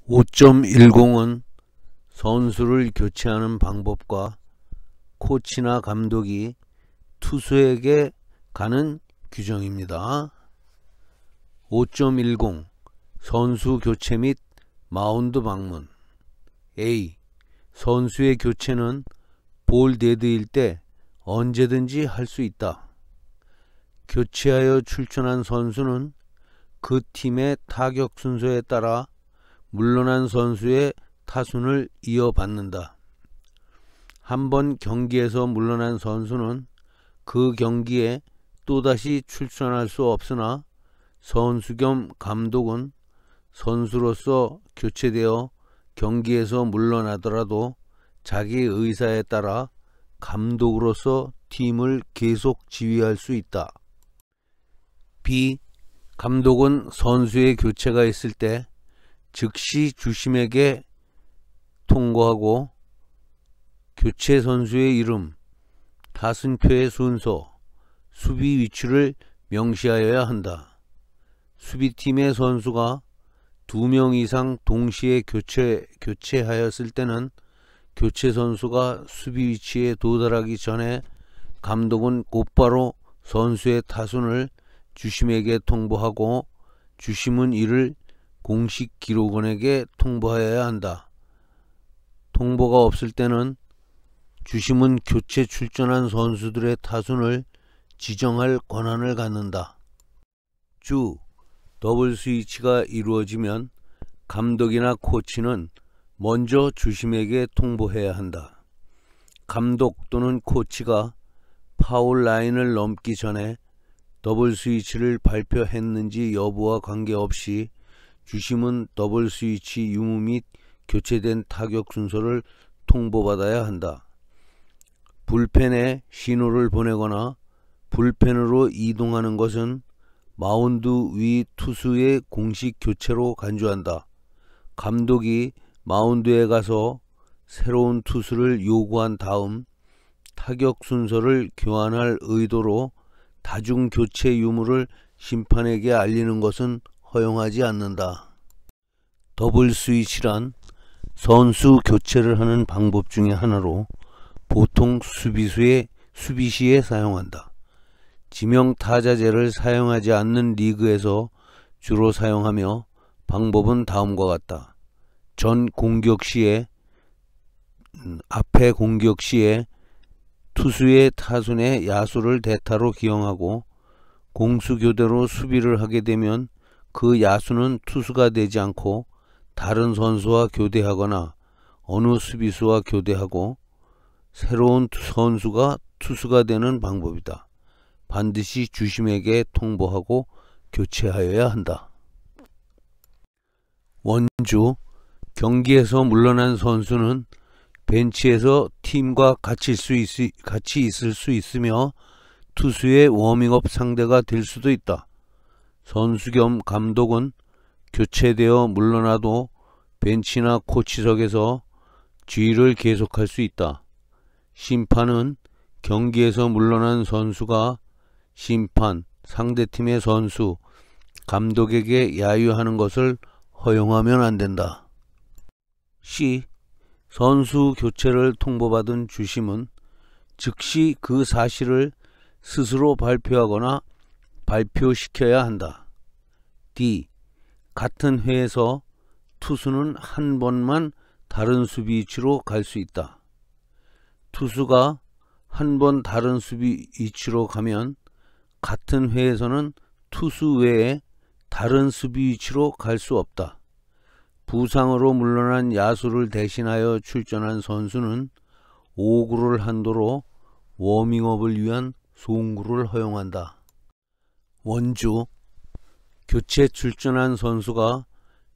5.10은 선수를 교체하는 방법과 코치나 감독이 투수에게 가는 규정입니다. 5.10 선수 교체 및 마운드 방문. A. 선수의 교체는 볼 데드일 때 언제든지 할 수 있다. 교체하여 출전한 선수는 그 팀의 타격 순서에 따라 물러난 선수의 타순을 이어받는다. 한번 경기에서 물러난 선수는 그 경기에 또다시 출전할 수 없으나 선수 겸 감독은 선수로서 교체되어 경기에서 물러나더라도 자기 의사에 따라 감독으로서 팀을 계속 지휘할 수 있다. B. 감독은 선수의 교체가 있을 때 즉시 주심에게 통보하고 교체 선수의 이름, 타순표의 순서, 수비 위치를 명시하여야 한다. 수비팀의 선수가 2명 이상 동시에 교체하였을 때는 교체 선수가 수비 위치에 도달하기 전에 감독은 곧바로 선수의 타순을 주심에게 통보하고 주심은 이를 공식 기록원에게 통보하여야 한다. 통보가 없을 때는 주심은 교체 출전한 선수들의 타순을 지정할 권한을 갖는다. 주, 더블 스위치가 이루어지면 감독이나 코치는 먼저 주심에게 통보해야 한다. 감독 또는 코치가 파울 라인을 넘기 전에 더블 스위치를 발표했는지 여부와 관계없이 주심은 더블 스위치 유무 및 교체된 타격 순서를 통보받아야 한다. 불펜에 신호를 보내거나 불펜으로 이동하는 것은 마운드 위 투수의 공식 교체로 간주한다. 감독이 마운드에 가서 새로운 투수를 요구한 다음 타격 순서를 교환할 의도로 다중 교체 유무를 심판에게 알리는 것은 허용하지 않는다. 더블 스위치란 선수 교체를 하는 방법 중에 하나로 보통 수비 시에 사용한다. 지명 타자제를 사용하지 않는 리그에서 주로 사용하며 방법은 다음과 같다. 전 공격 시에 앞에 공격 시에 투수의 타순에 야수를 대타로 기용하고 공수 교대로 수비를 하게 되면 그 야수는 투수가 되지 않고 다른 선수와 교대하거나 어느 수비수와 교대하고 새로운 선수가 투수가 되는 방법이다. 반드시 주심에게 통보하고 교체하여야 한다. 원주, 경기에서 물러난 선수는 벤치에서 팀과 같이 있을 수 있으며 투수의 워밍업 상대가 될 수도 있다. 선수 겸 감독은 교체되어 물러나도 벤치나 코치석에서 지휘를 계속할 수 있다. 심판은 경기에서 물러난 선수가 심판, 상대팀의 선수, 감독에게 야유하는 것을 허용하면 안 된다. C. 선수 교체를 통보받은 주심은 즉시 그 사실을 스스로 발표하거나 발표시켜야 한다. D. 같은 회에서 투수는 한 번만 다른 수비 위치로 갈 수 있다. 투수가 한 번 다른 수비 위치로 가면 같은 회에서는 투수 외에 다른 수비 위치로 갈 수 없다. 부상으로 물러난 야수를 대신하여 출전한 선수는 5구를 한도로 워밍업을 위한 송구를 허용한다. 원주, 교체 출전한 선수가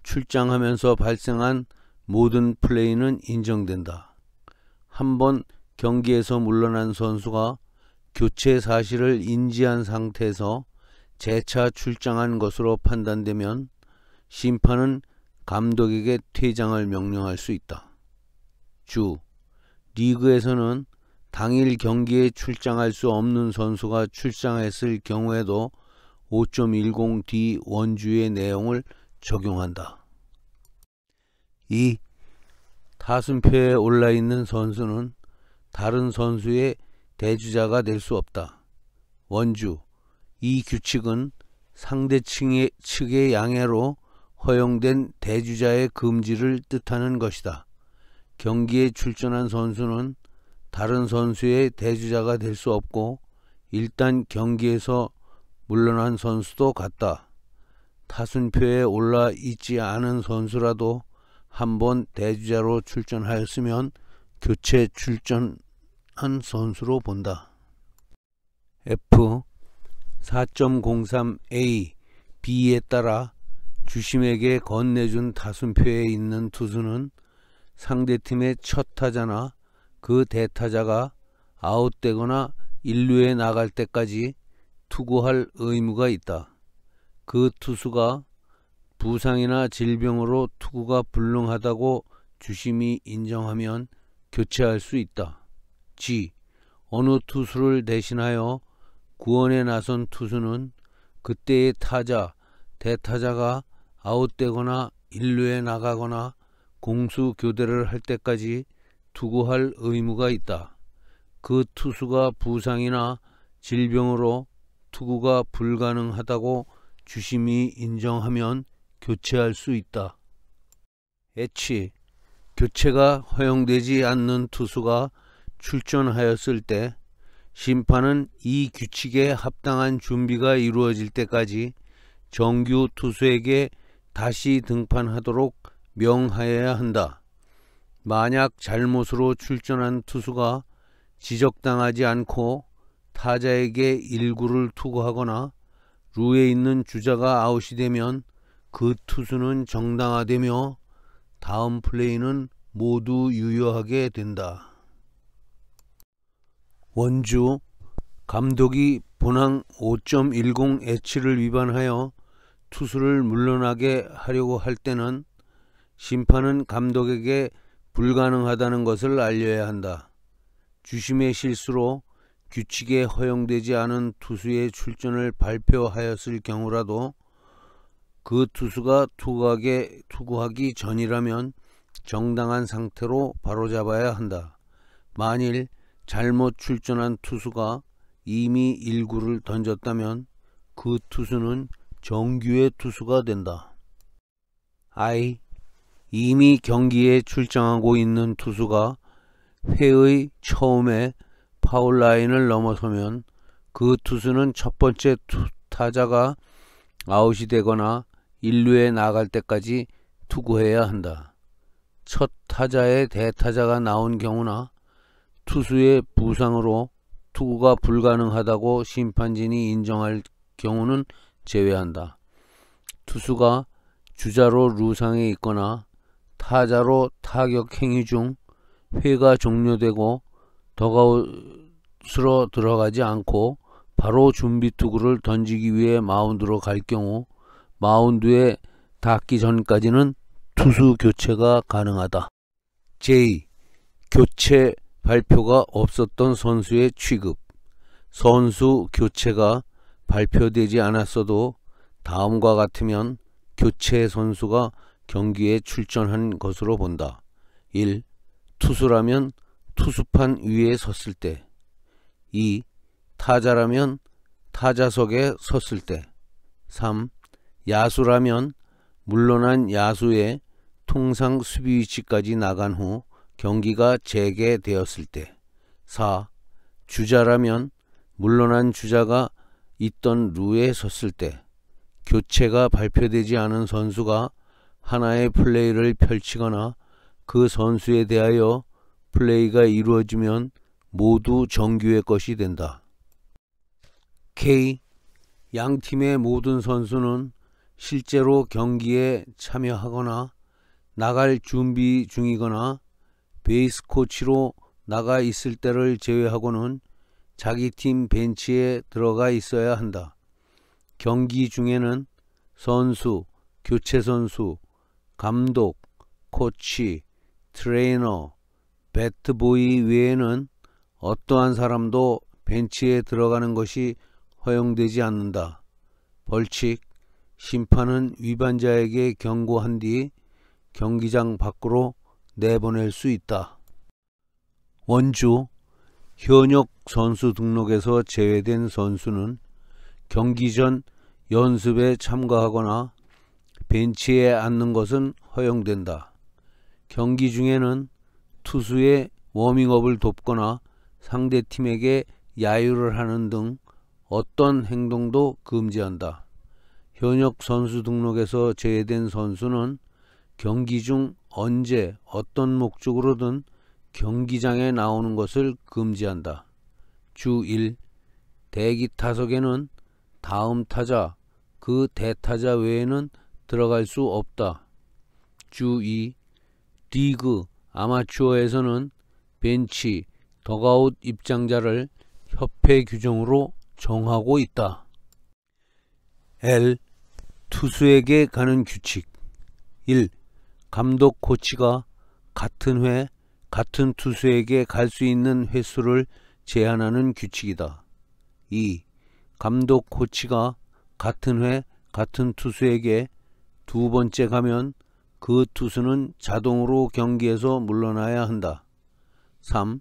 출장하면서 발생한 모든 플레이는 인정된다. 한번 경기에서 물러난 선수가 교체 사실을 인지한 상태에서 재차 출장한 것으로 판단되면 심판은 감독에게 퇴장을 명령할 수 있다. 주, 리그에서는 당일 경기에 출장할 수 없는 선수가 출장했을 경우에도 5.10D 원주의 내용을 적용한다. 2. 타순표에 올라있는 선수는 다른 선수의 대주자가 될 수 없다. 원주, 이 규칙은 상대 측의 양해로 허용된 대주자의 금지를 뜻하는 것이다. 경기에 출전한 선수는 다른 선수의 대주자가 될 수 없고 일단 경기에서 물러난 선수도 같다. 타순표에 올라 있지 않은 선수라도 한번 대주자로 출전하였으면 교체 출전한 선수로 본다. F 4.03a B에 따라 주심에게 건네준 타순표에 있는 투수는 상대팀의 첫 타자나 그 대타자가 아웃되거나 1루에 나갈 때까지 투구할 의무가 있다. 그 투수가 부상이나 질병으로 투구가 불능하다고 주심이 인정하면 교체할 수 있다. G. 어느 투수를 대신하여 구원에 나선 투수는 그때의 타자, 대타자가 아웃되거나 1루에 나가거나 공수 교대를 할 때까지 투구할 의무가 있다. 그 투수가 부상이나 질병으로 투구가 불가능하다고 주심이 인정하면 교체할 수 있다. H. 교체가 허용되지 않는 투수가 출전하였을 때 심판은 이 규칙에 합당한 준비가 이루어질 때까지 정규 투수에게 다시 등판하도록 명하여야 한다. 만약 잘못으로 출전한 투수가 지적당하지 않고 타자에게 1구를 투구하거나 루에 있는 주자가 아웃이 되면 그 투수는 정당화되며 다음 플레이는 모두 유효하게 된다. 원주, 감독이 본항 5.10H를 위반하여 투수를 물러나게 하려고 할 때는 심판은 감독에게 불가능하다는 것을 알려야 한다. 주심의 실수로 규칙에 허용되지 않은 투수의 출전을 발표하였을 경우라도 그 투수가 투구하기 전이라면 정당한 상태로 바로잡아야 한다. 만일 잘못 출전한 투수가 이미 1구를 던졌다면 그 투수는 정규의 투수가 된다. I. 이미 경기에 출정하고 있는 투수가 회의 처음에 파울 라인을 넘어서면 그 투수는 첫 번째 타자가 아웃이 되거나 1루에 나갈 때까지 투구해야 한다. 첫 타자의 대타자가 나온 경우나 투수의 부상으로 투구가 불가능하다고 심판진이 인정할 경우는 제외한다. 투수가 주자로 루상에 있거나 타자로 타격 행위 중 회가 종료되고 덕아웃으로 들어가지 않고 바로 준비 투구를 던지기 위해 마운드로 갈 경우 마운드에 닿기 전까지는 투수 교체가 가능하다. J. 교체 발표가 없었던 선수의 취급. 선수 교체가 발표되지 않았어도 다음과 같으면 교체 선수가 경기에 출전한 것으로 본다. 1. 투수라면 투수판 위에 섰을 때. 2. 타자라면 타자석에 섰을 때. 3. 야수라면 물러난 야수의 통상 수비 위치까지 나간 후 경기가 재개되었을 때. 4. 주자라면 물러난 주자가 있던 루에 섰을 때. 교체가 발표되지 않은 선수가 하나의 플레이를 펼치거나 그 선수에 대하여 플레이가 이루어지면 모두 정규의 것이 된다. K. 양팀의 모든 선수는 실제로 경기에 참여하거나 나갈 준비 중이거나 베이스 코치로 나가 있을 때를 제외하고는 자기 팀 벤치에 들어가 있어야 한다. 경기 중에는 선수, 교체 선수, 감독, 코치, 트레이너, 배트보이 외에는 어떠한 사람도 벤치에 들어가는 것이 허용되지 않는다. 벌칙, 심판은 위반자에게 경고한 뒤 경기장 밖으로 내보낼 수 있다. 원주 현역 선수 등록에서 제외된 선수는 경기 전 연습에 참가하거나 벤치에 앉는 것은 허용된다. 경기 중에는 투수의 워밍업을 돕거나 상대팀에게 야유를 하는 등 어떤 행동도 금지한다. 현역 선수 등록에서 제외된 선수는 경기 중 언제 어떤 목적으로든 경기장에 나오는 것을 금지한다. 주 1. 대기 타석에는 다음 타자, 그 대타자 외에는 들어갈 수 없다. 주 2. 리그, 아마추어에서는 벤치, 덕아웃 입장자를 협회 규정으로 정하고 있다. L. 투수에게 가는 규칙. 1. 감독 코치가 같은 회, 같은 투수에게 갈 수 있는 횟수를 제한하는 규칙이다. 2. 감독 코치가 같은 회, 같은 투수에게 두 번째 가면 그 투수는 자동으로 경기에서 물러나야 한다. 3.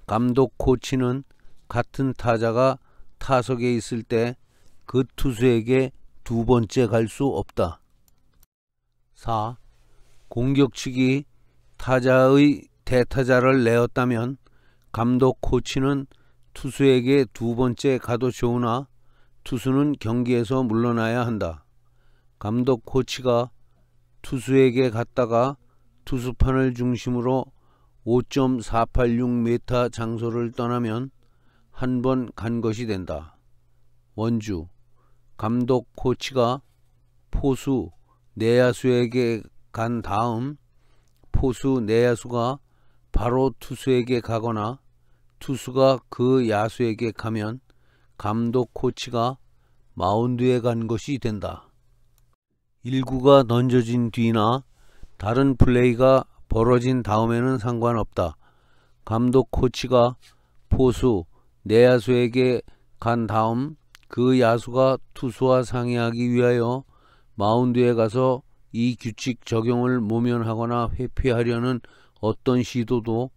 감독 코치는 같은 타자가 타석에 있을 때 그 투수에게 두 번째 갈 수 없다. 4. 공격 측이 타자의 대타자를 내었다면 감독 코치는 투수에게 두 번째 가도 좋으나 투수는 경기에서 물러나야 한다. 감독 코치가 투수에게 갔다가 투수판을 중심으로 5.486m 장소를 떠나면 한 번 간 것이 된다. 원주 감독 코치가 포수 내야수에게 간 다음 포수 내야수가 바로 투수에게 가거나 투수가 그 야수에게 가면 감독 코치가 마운드에 간 것이 된다. 1구가 던져진 뒤나 다른 플레이가 벌어진 다음에는 상관없다. 감독 코치가 포수 내야수에게 간 다음 그 야수가 투수와 상의하기 위하여 마운드에 가서 이 규칙 적용을 모면하거나 회피하려는 어떤 시도도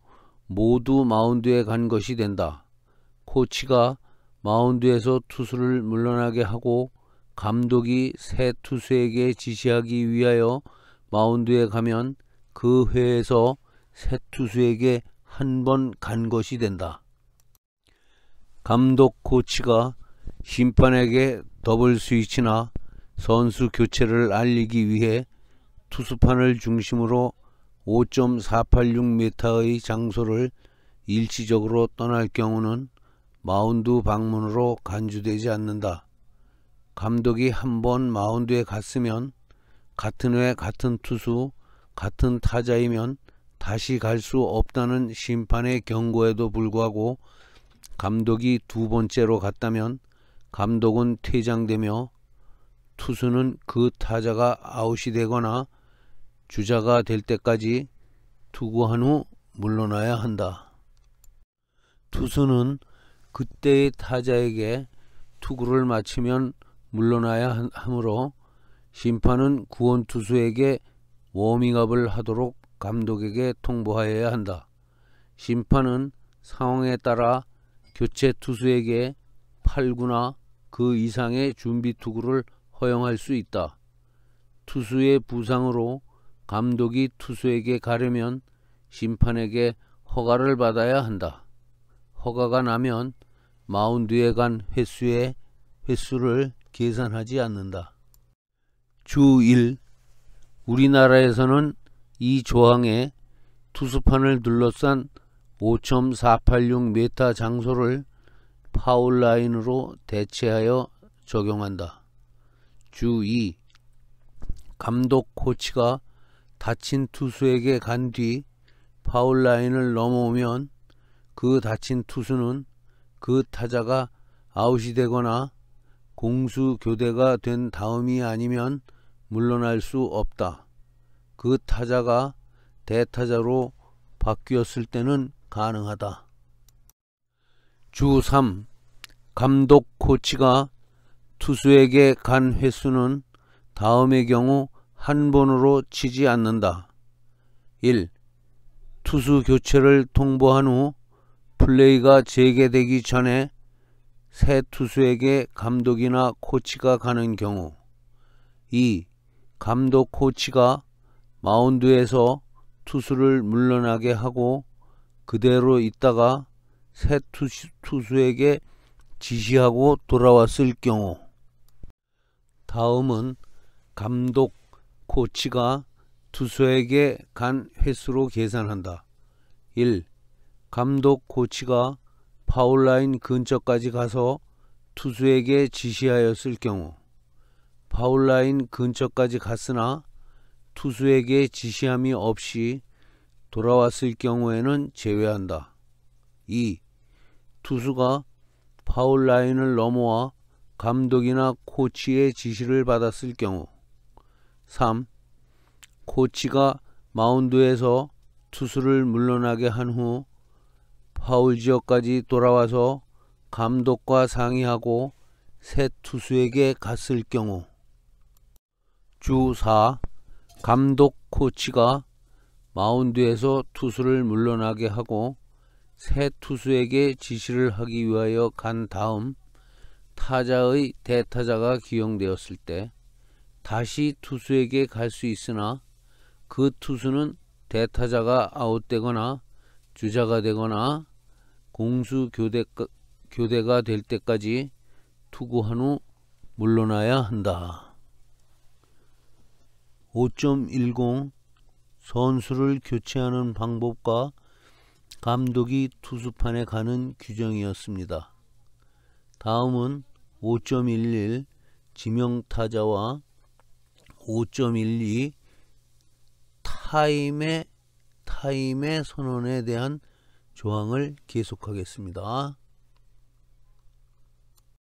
모두 마운드에 간 것이 된다. 코치가 마운드에서 투수를 물러나게 하고 감독이 새 투수에게 지시하기 위하여 마운드에 가면 그 회에서 새 투수에게 한 번 간 것이 된다. 감독 코치가 심판에게 더블 스위치나 선수 교체를 알리기 위해 투수판을 중심으로 5.486m의 장소를 일시적으로 떠날 경우는 마운드 방문으로 간주되지 않는다. 감독이 한 번 마운드에 갔으면 같은 회 같은 투수 같은 타자이면 다시 갈 수 없다는 심판의 경고에도 불구하고 감독이 두 번째로 갔다면 감독은 퇴장되며 투수는 그 타자가 아웃이 되거나 주자가 될 때까지 투구한 후 물러나야 한다. 투수는 그때의 타자에게 투구를 마치면 물러나야 하므로 심판은 구원 투수에게 워밍업을 하도록 감독에게 통보하여야 한다. 심판은 상황에 따라 교체 투수에게 8구나 그 이상의 준비 투구를 허용할 수 있다. 투수의 부상으로 감독이 투수에게 가려면 심판에게 허가를 받아야 한다. 허가가 나면 마운드에 간 횟수를 계산하지 않는다. 주 1. 우리나라에서는 이 조항에 투수판을 둘러싼 5.486m 장소를 파울라인으로 대체하여 적용한다. 주 2. 감독 코치가 다친 투수에게 간 뒤 파울라인을 넘어오면 그 다친 투수는 그 타자가 아웃이 되거나 공수 교대가 된 다음이 아니면 물러날 수 없다. 그 타자가 대타자로 바뀌었을 때는 가능하다. 주 3. 감독 코치가 투수에게 간 횟수는 다음의 경우 한 번으로 치지 않는다. 1. 투수 교체를 통보한 후 플레이가 재개되기 전에 새 투수에게 감독이나 코치가 가는 경우. 2. 감독 코치가 마운드에서 투수를 물러나게 하고 그대로 있다가 새 투수에게 지시하고 돌아왔을 경우. 다음은 감독 코치가 투수에게 간 횟수로 계산한다. 1. 감독 코치가 파울라인 근처까지 가서 투수에게 지시하였을 경우. 파울라인 근처까지 갔으나 투수에게 지시함이 없이 돌아왔을 경우에는 제외한다. 2. 투수가 파울라인을 넘어와 감독이나 코치의 지시를 받았을 경우. 3. 코치가 마운드에서 투수를 물러나게 한 후 파울 지역까지 돌아와서 감독과 상의하고 새 투수에게 갔을 경우. 주 4. 감독 코치가 마운드에서 투수를 물러나게 하고 새 투수에게 지시를 하기 위하여 간 다음 타자의 대타자가 기용되었을 때 다시 투수에게 갈 수 있으나 그 투수는 대타자가 아웃되거나 주자가 되거나 공수 교대가 될 때까지 투구한 후 물러나야 한다. 5.10 선수를 교체하는 방법과 감독이 투수판에 가는 규정이었습니다. 다음은 5.11 지명타자와 5.12 타임의 선언에 대한 조항을 계속하겠습니다.